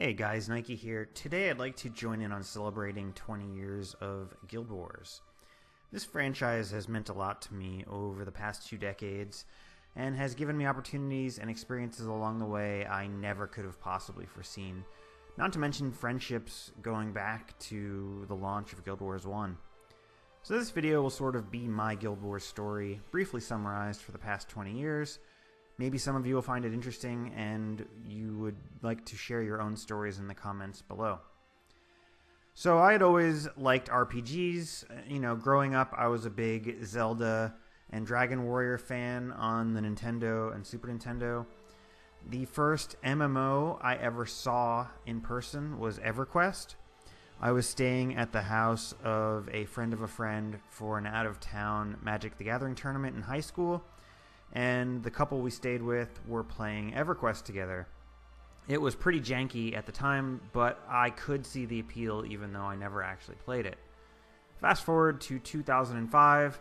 Hey guys, Nike here. Today I'd like to join in on celebrating 20 years of Guild Wars. This franchise has meant a lot to me over the past 2 decades and has given me opportunities and experiences along the way I never could have possibly foreseen, not to mention friendships going back to the launch of Guild Wars 1. So this video will sort of be my Guild Wars story, briefly summarized for the past 20 years. Maybe some of you will find it interesting and you would like to share your own stories in the comments below. So I had always liked RPGs. Growing up I was a big Zelda and Dragon Warrior fan on the Nintendo and Super Nintendo. The first MMO I ever saw in person was EverQuest. I was staying at the house of a friend for an out-of-town Magic the Gathering tournament in high school, and the couple we stayed with were playing EverQuest together. It was pretty janky at the time, but I could see the appeal even though I never actually played it. Fast forward to 2005,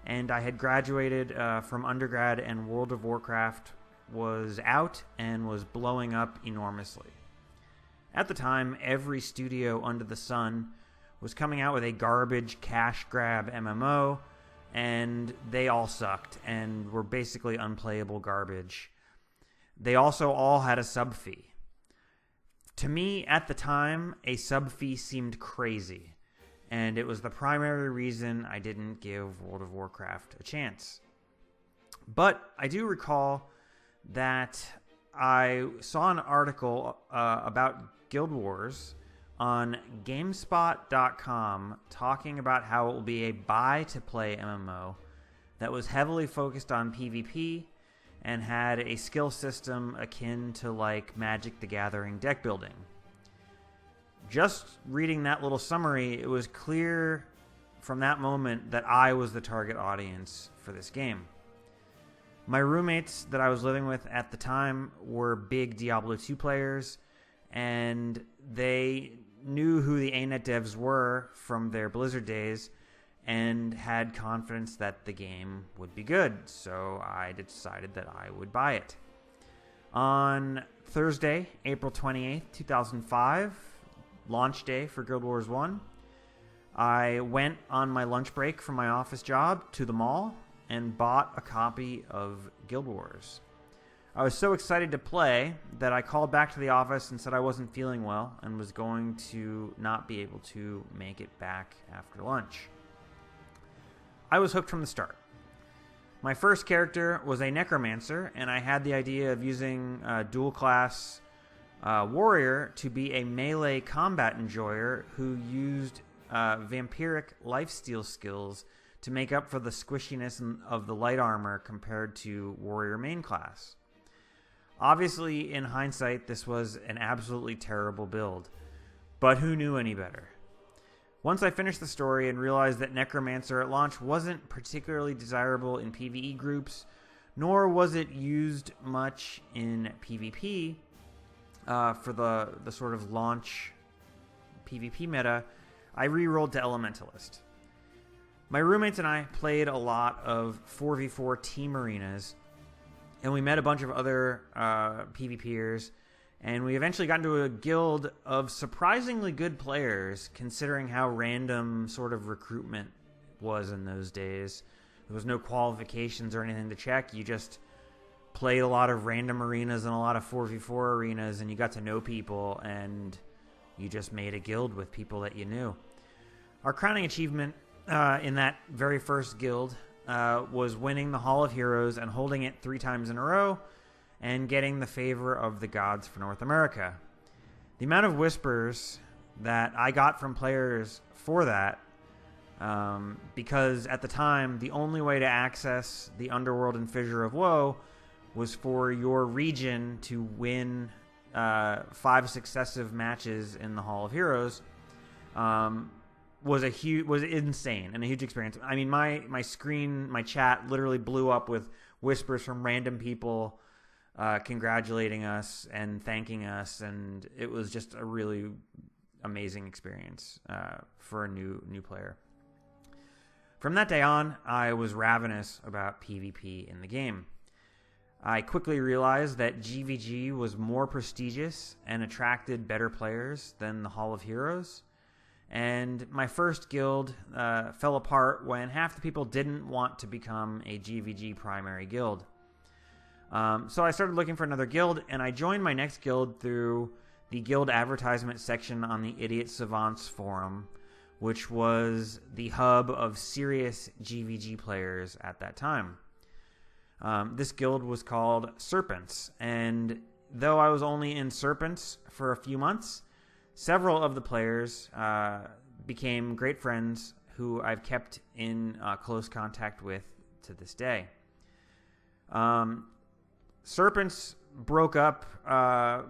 and I had graduated from undergrad, and World of Warcraft was out and was blowing up enormously. At the time, every studio under the sun was coming out with a garbage cash grab MMO, and they all sucked and were basically unplayable garbage. They also all had a sub fee. To me, at the time, a sub fee seemed crazy, and it was the primary reason I didn't give World of Warcraft a chance. But I do recall that I saw an article about Guild Wars on GameSpot.com talking about how it will be a buy-to-play MMO that was heavily focused on PvP and had a skill system akin to like Magic the Gathering deck building. Just reading that little summary, it was clear from that moment that I was the target audience for this game. My roommates that I was living with at the time were big Diablo 2 players, and they knew who the ANET devs were from their Blizzard days and had confidence that the game would be good, so I decided that I would buy it. On Thursday, April 28th, 2005, launch day for Guild Wars 1, I went on my lunch break from my office job to the mall and bought a copy of Guild Wars. I was so excited to play that I called back to the office and said I wasn't feeling well and was going to not be able to make it back after lunch. I was hooked from the start. My first character was a Necromancer, and I had the idea of using a dual-class warrior to be a melee combat enjoyer who used vampiric lifesteal skills to make up for the squishiness of the light armor compared to warrior main class. Obviously, in hindsight, this was an absolutely terrible build, but who knew any better? Once I finished the story and realized that Necromancer at launch wasn't particularly desirable in PvE groups, nor was it used much in PvP for the sort of launch PvP meta, I re-rolled to Elementalist. My roommates and I played a lot of 4v4 team arenas, and we met a bunch of other PvPers, and we eventually got into a guild of surprisingly good players, considering how random sort of recruitment was in those days. There was no qualifications or anything to check. You just played a lot of random arenas and a lot of 4v4 arenas, and you got to know people, and you just made a guild with people that you knew. Our crowning achievement in that very first guild was winning the Hall of Heroes and holding it 3 times in a row and getting the favor of the gods for North America. The amount of whispers that I got from players for that, because at the time the only way to access the Underworld and Fissure of Woe was for your region to win 5 successive matches in the Hall of Heroes, was insane and a huge experience. I mean, my screen, my chat literally blew up with whispers from random people congratulating us and thanking us, and it was just a really amazing experience for a new player. From that day on, I was ravenous about PvP in the game. I quickly realized that GVG was more prestigious and attracted better players than the Hall of Heroes. And my first guild fell apart when half the people didn't want to become a GVG primary guild. So I started looking for another guild, and I joined my next guild through the guild advertisement section on the Idiot Savants forum, which was the hub of serious GVG players at that time. This guild was called Serpents, and though I was only in Serpents for a few months, several of the players became great friends who I've kept in close contact with to this day. Serpents broke up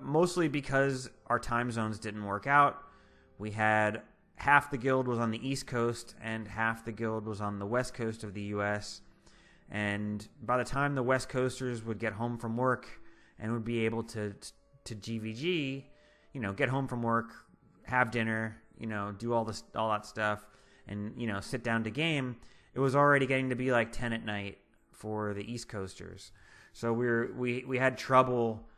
mostly because our time zones didn't work out. We had half the guild was on the East Coast and half the guild was on the West Coast of the U.S., and by the time the West Coasters would get home from work and would be able to GVG, get home from work, have dinner, do all that stuff, and sit down to game, it was already getting to be like 10 at night for the East Coasters. So we had trouble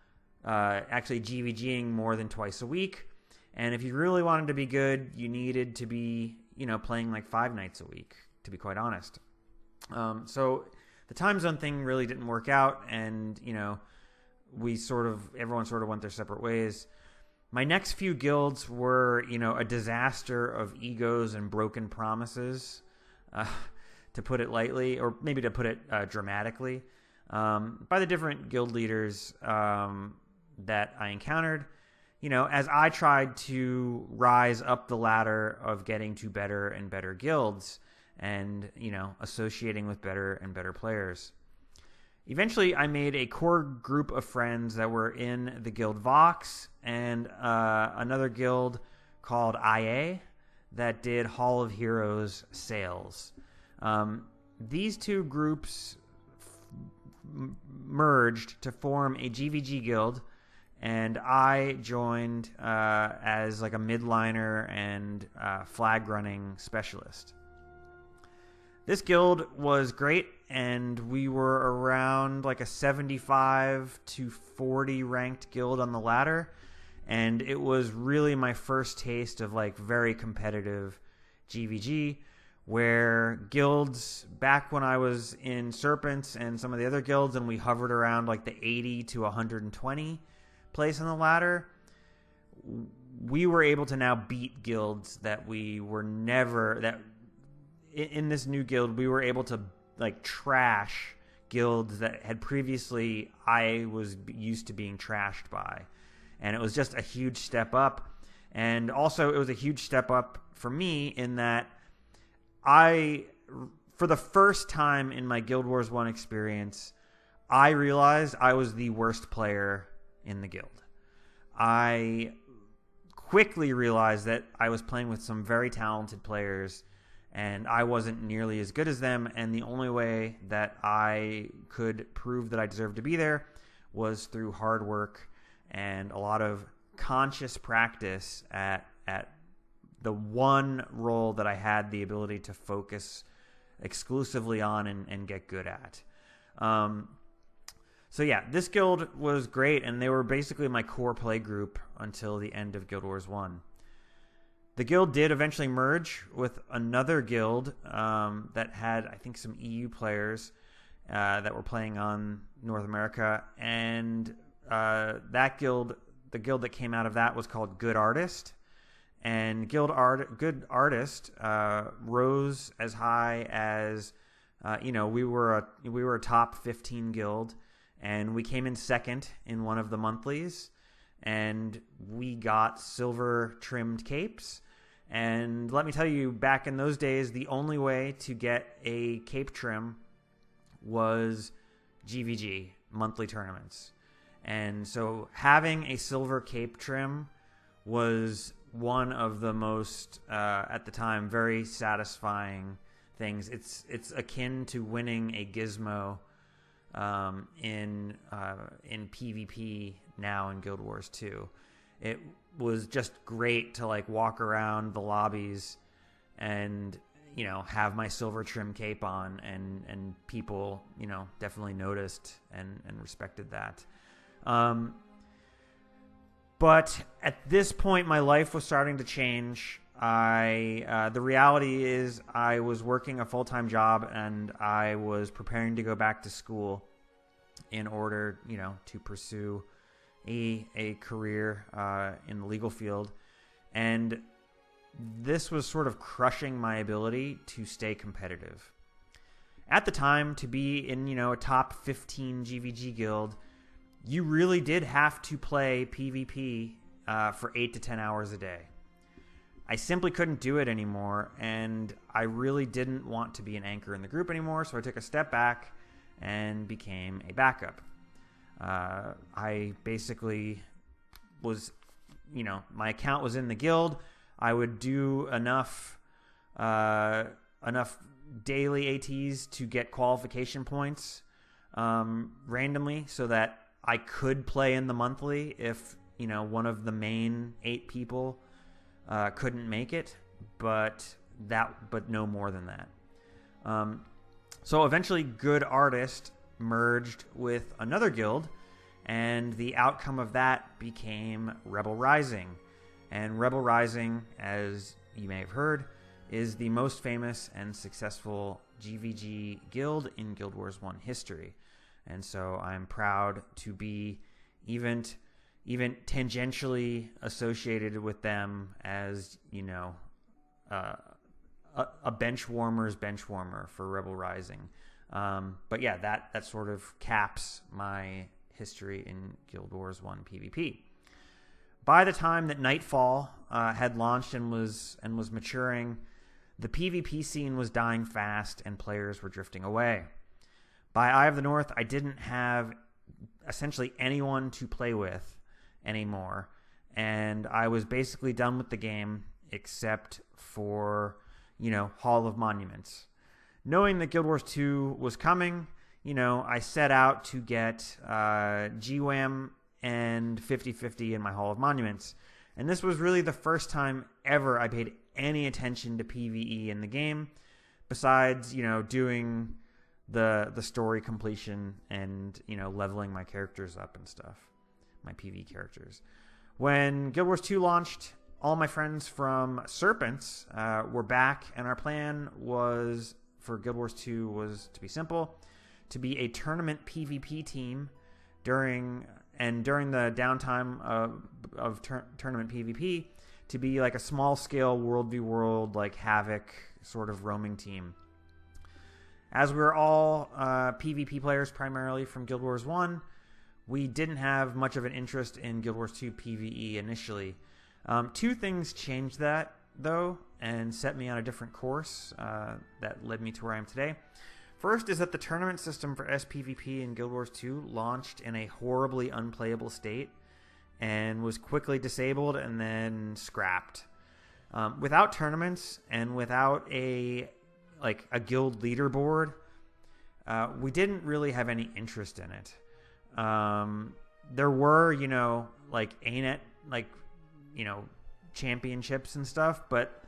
actually GVGing more than twice a week, and if you really wanted to be good, you needed to be playing like 5 nights a week, to be quite honest. So the time zone thing really didn't work out, and everyone sort of went their separate ways. My next few guilds were a disaster of egos and broken promises, to put it lightly, or maybe to put it dramatically, by the different guild leaders that I encountered. As I tried to rise up the ladder of getting to better and better guilds, and associating with better and better players. Eventually, I made a core group of friends that were in the guild Vox and another guild called IA that did Hall of Heroes sales. These two groups merged to form a GVG guild, and I joined as like a midliner and flag running specialist. This guild was great, and we were around like a 75 to 40 ranked guild on the ladder, and it was really my first taste of like very competitive GVG, where guilds back when I was in Serpents and some of the other guilds, and we hovered around like the 80 to 120 place on the ladder, we were able to now beat guilds that we were never that. In this new guild, we were able to like trash guilds that had previously I was used to being trashed by, and it was just a huge step up. And also, it was a huge step up for me in that for the first time in my Guild Wars 1 experience, I realized I was the worst player in the guild. I quickly realized that I was playing with some very talented players, and I wasn't nearly as good as them, and the only way that I could prove that I deserved to be there was through hard work and a lot of conscious practice at the one role that I had the ability to focus exclusively on and get good at. So yeah, this guild was great, and they were basically my core play group until the end of Guild Wars 1. The guild did eventually merge with another guild that had, I think, some EU players that were playing on North America, and that guild, the guild that came out of that was called Good Artist, and Good Artist rose as high as we were a top 15 guild, and we came in second in one of the monthlies, and we got silver trimmed capes. And let me tell you, back in those days, the only way to get a cape trim was GVG, monthly tournaments. And so having a silver cape trim was one of the most, at the time, very satisfying things. It's akin to winning a gizmo in PvP now in Guild Wars 2. It was just great to like walk around the lobbies and have my silver trim cape on, and people, definitely noticed and respected that. But at this point, my life was starting to change. The reality is I was working a full-time job, and I was preparing to go back to school in order, to pursue a career in the legal field. And this was sort of crushing my ability to stay competitive. At the time, to be in, a top 15 GVG guild, you really did have to play PvP for 8 to 10 hours a day. I simply couldn't do it anymore, and I really didn't want to be an anchor in the group anymore, so I took a step back and became a backup. I basically was, my account was in the guild. I would do enough daily ATs to get qualification points randomly, so that I could play in the monthly if one of the main 8 people couldn't make it, but no more than that. So eventually, Good Artist merged with another guild, and the outcome of that became Rebel Rising. And Rebel Rising, as you may have heard, is the most famous and successful GVG guild in Guild Wars 1 history. And so I'm proud to be even tangentially associated with them as, a bench warmer's bench warmer for Rebel Rising. But yeah, that sort of caps my history in Guild Wars 1 PvP. By the time that Nightfall had launched and was maturing, the PvP scene was dying fast and players were drifting away. By Eye of the North, I didn't have essentially anyone to play with anymore, and I was basically done with the game except for, Hall of Monuments. Knowing that Guild Wars 2 was coming, I set out to get GWAM and 50/50 in my Hall of Monuments. And this was really the first time ever I paid any attention to PvE in the game, besides, doing the story completion and, leveling my characters up and stuff, my PvE characters. When Guild Wars 2 launched, all my friends from Serpents were back, and our plan was for Guild Wars 2 was to be simple, to be a tournament PvP team during the downtime of tournament PvP, to be like a small scale world v world, like Havoc sort of roaming team. As we were all PvP players primarily from Guild Wars 1, we didn't have much of an interest in Guild Wars 2 PvE initially. 2 things changed that, though, and set me on a different course that led me to where I am today. First is that the tournament system for SPVP in Guild Wars 2 launched in a horribly unplayable state and was quickly disabled and then scrapped. Without tournaments and without a guild leaderboard, we didn't really have any interest in it. There were, ANET, championships and stuff, but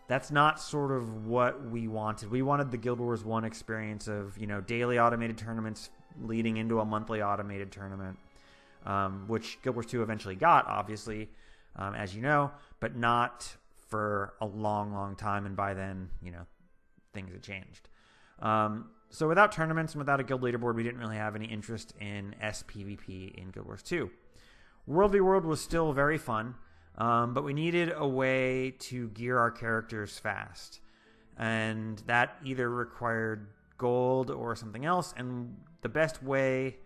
that's not sort of what we wanted. We wanted the Guild Wars 1 experience of, daily automated tournaments leading into a monthly automated tournament, which Guild Wars 2 eventually got, obviously, as you know, but not for a long, long time. And by then, things had changed. So without tournaments and without a guild leaderboard, we didn't really have any interest in SPVP in Guild Wars 2. World v World was still very fun. But we needed a way to gear our characters fast. And that either required gold or something else. And the best way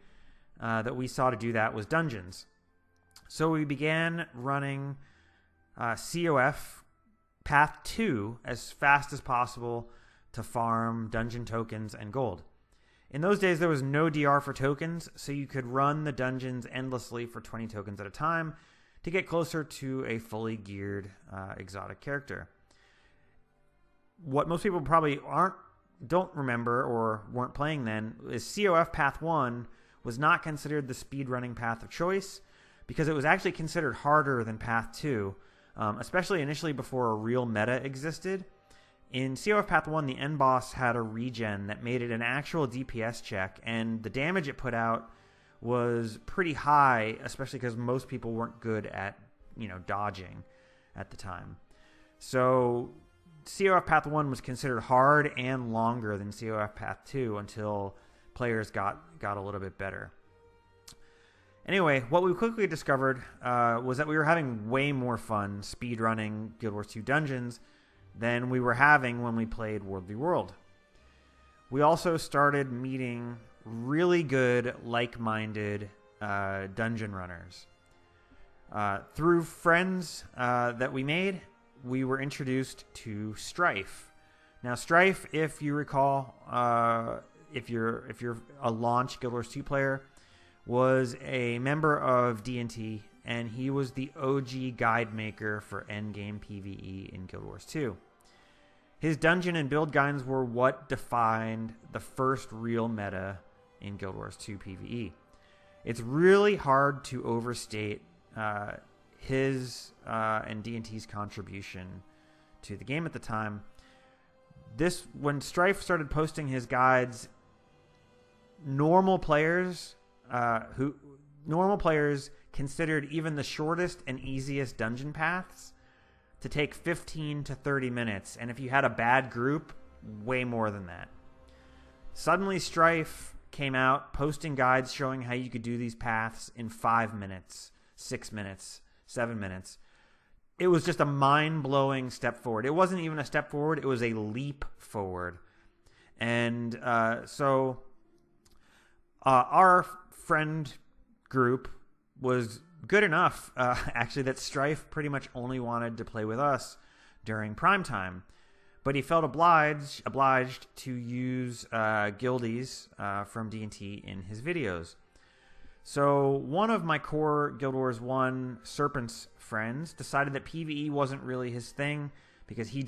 that we saw to do that was dungeons. So we began running COF Path 2 as fast as possible to farm dungeon tokens and gold. In those days, there was no DR for tokens, so you could run the dungeons endlessly for 20 tokens at a time to get closer to a fully geared exotic character. What most people probably don't remember or weren't playing then is COF Path 1 was not considered the speedrunning path of choice because it was actually considered harder than Path 2, especially initially before a real meta existed. In COF Path 1, the end boss had a regen that made it an actual DPS check, and the damage it put out was pretty high, especially because most people weren't good at, dodging at the time. So COF Path 1 was considered hard and longer than COF Path 2 until players got a little bit better. Anyway, what we quickly discovered was that we were having way more fun speedrunning Guild Wars 2 dungeons than we were having when we played World v. World. We also started meeting really good, like-minded dungeon runners. Through friends that we made, we were introduced to Strife. Now, Strife, if you recall, if you're a launch Guild Wars 2 player, was a member of D&T, and he was the OG guide maker for endgame PvE in Guild Wars 2. His dungeon and build guides were what defined the first real meta in Guild Wars 2 PvE. It's really hard to overstate his and D&T's contribution to the game at the time. When Strife started posting his guides, normal players considered even the shortest and easiest dungeon paths to take 15 to 30 minutes, and if you had a bad group, way more than that. Suddenly, Strife came out posting guides showing how you could do these paths in 5 minutes, 6 minutes, 7 minutes. It was just a mind-blowing step forward. It wasn't even a step forward, it was a leap forward. And so our friend group was good enough, actually, that Strife pretty much only wanted to play with us during prime time. But he felt obliged to use guildies from D&T in his videos. So one of my core Guild Wars 1 Serpents friends decided that PvE wasn't really his thing, because he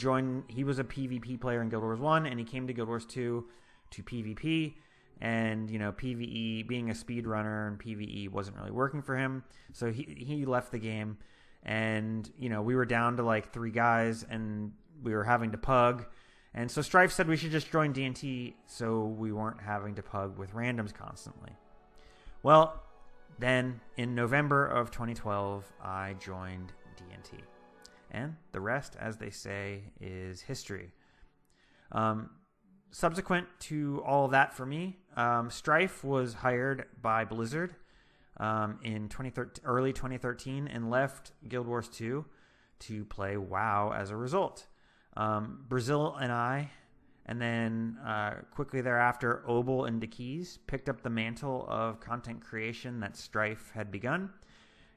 was a PvP player in Guild Wars 1, and he came to Guild Wars 2 to PvP. And, PvE, being a speedrunner and PvE wasn't really working for him. So he left the game. And, we were down to like 3 guys, and we were having to pug. And so Strife said we should just join D&T so we weren't having to pug with randoms constantly. Well, then in November of 2012, I joined D&T. And the rest, as they say, is history. Subsequent to all of that for me, Strife was hired by Blizzard in early 2013 and left Guild Wars 2 to play WoW as a result. Brazil and I, and then quickly thereafter, Obel and Dekeys picked up the mantle of content creation that Strife had begun.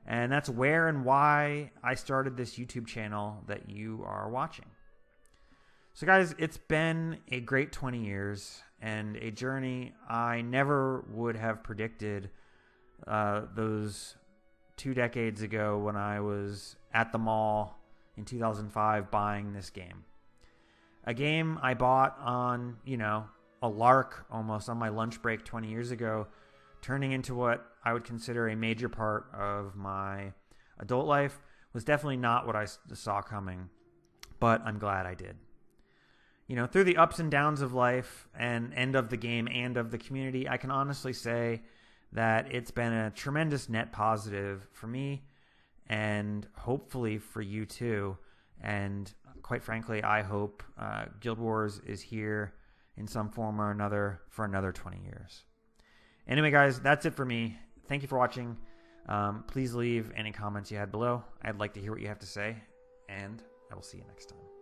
And that's where and why I started this YouTube channel that you are watching. So guys, it's been a great 20 years and a journey I never would have predicted those 2 decades ago when I was at the mall in 2005 buying this game. A game I bought on, a lark almost on my lunch break 20 years ago, turning into what I would consider a major part of my adult life, was definitely not what I saw coming, but I'm glad I did. Through the ups and downs of life and of the game and of the community, I can honestly say that it's been a tremendous net positive for me and hopefully for you too. And quite frankly, I hope Guild Wars is here in some form or another for another 20 years. Anyway, guys, that's it for me. Thank you for watching. Please leave any comments you had below. I'd like to hear what you have to say, and I will see you next time.